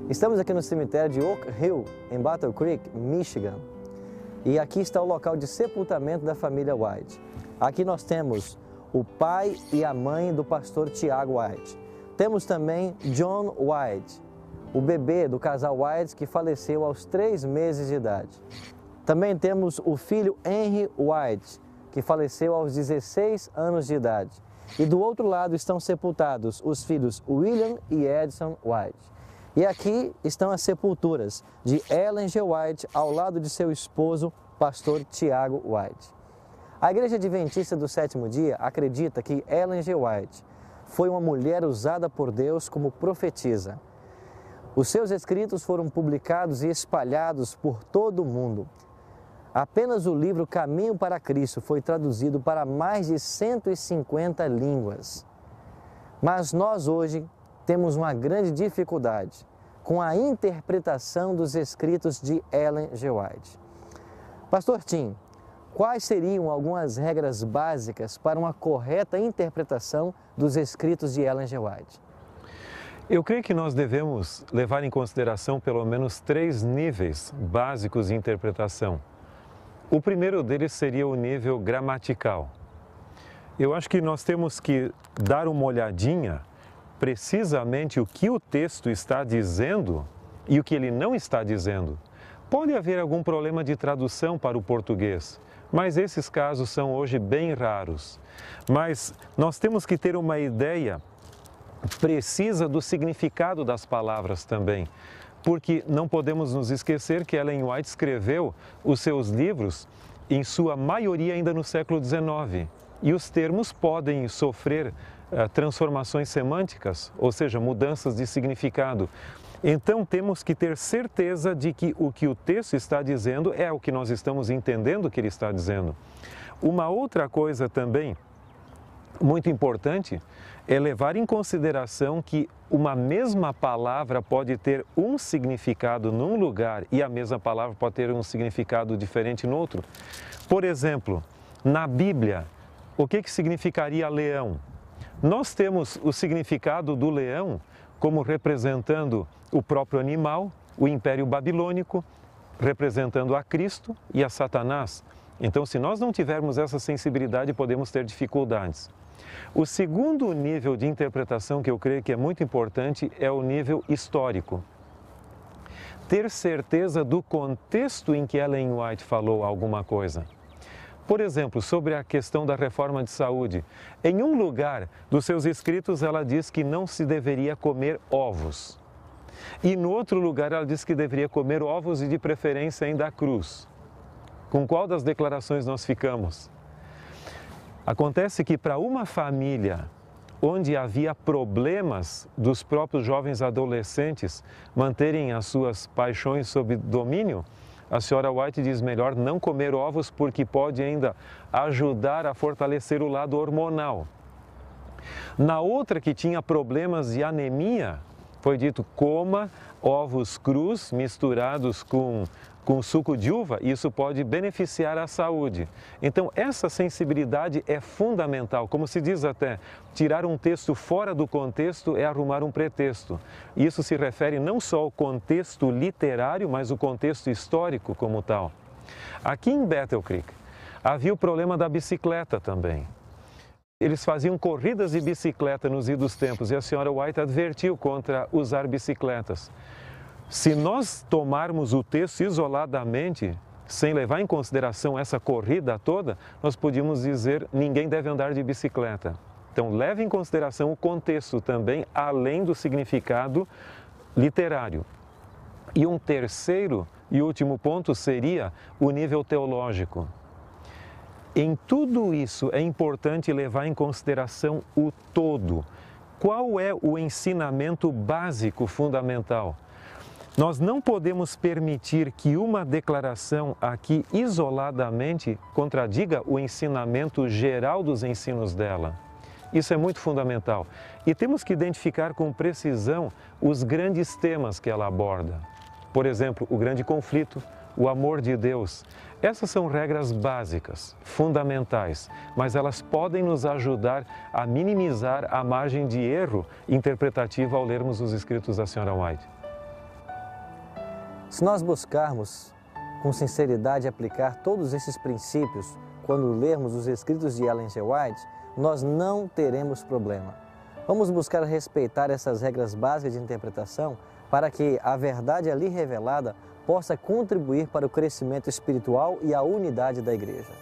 Estamos aqui no cemitério de Oak Hill, em Battle Creek, Michigan. E aqui está o local de sepultamento da família White. Aqui nós temos o pai e a mãe do pastor Tiago White. Temos também John White, o bebê do casal White que faleceu aos 3 meses de idade. Também temos o filho Henry White, que faleceu aos 16 anos de idade. E do outro lado estão sepultados os filhos William e Edson White. E aqui estão as sepulturas de Ellen G. White ao lado de seu esposo, pastor Tiago White. A Igreja Adventista do Sétimo Dia acredita que Ellen G. White foi uma mulher usada por Deus como profetisa. Os seus escritos foram publicados e espalhados por todo o mundo. Apenas o livro Caminho para Cristo foi traduzido para mais de 150 línguas. Mas nós hoje temos uma grande dificuldade com a interpretação dos escritos de Ellen G. White. Pastor Tim, quais seriam algumas regras básicas para uma correta interpretação dos escritos de Ellen G. White? Eu creio que nós devemos levar em consideração pelo menos 3 níveis básicos de interpretação. O primeiro deles seria o nível gramatical. Eu acho que nós temos que dar uma olhadinha precisamente o que o texto está dizendo e o que ele não está dizendo. Pode haver algum problema de tradução para o português, mas esses casos são hoje bem raros. Mas nós temos que ter uma ideia precisa do significado das palavras também, porque não podemos nos esquecer que Ellen White escreveu os seus livros, em sua maioria ainda no século XIX, e os termos podem sofrer transformações semânticas, ou seja, mudanças de significado. Então temos que ter certeza de que o texto está dizendo é o que nós estamos entendendo que ele está dizendo. Uma outra coisa também muito importante é levar em consideração que uma mesma palavra pode ter um significado num lugar e a mesma palavra pode ter um significado diferente no outro. Por exemplo, na Bíblia, o que significaria leão? Nós temos o significado do leão como representando o próprio animal, o Império Babilônico, representando a Cristo e a Satanás. Então, se nós não tivermos essa sensibilidade, podemos ter dificuldades. O segundo nível de interpretação que eu creio que é muito importante é o nível histórico. Ter certeza do contexto em que Ellen White falou alguma coisa. Por exemplo, sobre a questão da reforma de saúde. Em um lugar dos seus escritos, ela diz que não se deveria comer ovos. E no outro lugar, ela diz que deveria comer ovos e, de preferência, ainda a cruz. Com qual das declarações nós ficamos? Acontece que para uma família onde havia problemas dos próprios jovens adolescentes manterem as suas paixões sob domínio, a senhora White diz melhor não comer ovos porque pode ainda ajudar a fortalecer o lado hormonal. Na outra que tinha problemas de anemia, foi dito coma ovos crus misturados com suco de uva, isso pode beneficiar a saúde. Então, essa sensibilidade é fundamental. Como se diz até, tirar um texto fora do contexto é arrumar um pretexto. Isso se refere não só ao contexto literário, mas o contexto histórico como tal. Aqui em Battle Creek, havia o problema da bicicleta também. Eles faziam corridas de bicicleta nos idos tempos e a senhora White advertiu contra usar bicicletas. Se nós tomarmos o texto isoladamente, sem levar em consideração essa corrida toda, nós podíamos dizer ninguém deve andar de bicicleta. Então, leve em consideração o contexto também, além do significado literário. E um terceiro e último ponto seria o nível teológico. Em tudo isso é importante levar em consideração o todo. Qual é o ensinamento básico fundamental? Nós não podemos permitir que uma declaração aqui isoladamente contradiga o ensinamento geral dos ensinos dela. Isso é muito fundamental. E temos que identificar com precisão os grandes temas que ela aborda. Por exemplo, o grande conflito, o amor de Deus. Essas são regras básicas, fundamentais, mas elas podem nos ajudar a minimizar a margem de erro interpretativa ao lermos os escritos da Sra. White. Se nós buscarmos com sinceridade aplicar todos esses princípios quando lermos os escritos de Ellen G. White, nós não teremos problema. Vamos buscar respeitar essas regras básicas de interpretação para que a verdade ali revelada possa contribuir para o crescimento espiritual e a unidade da igreja.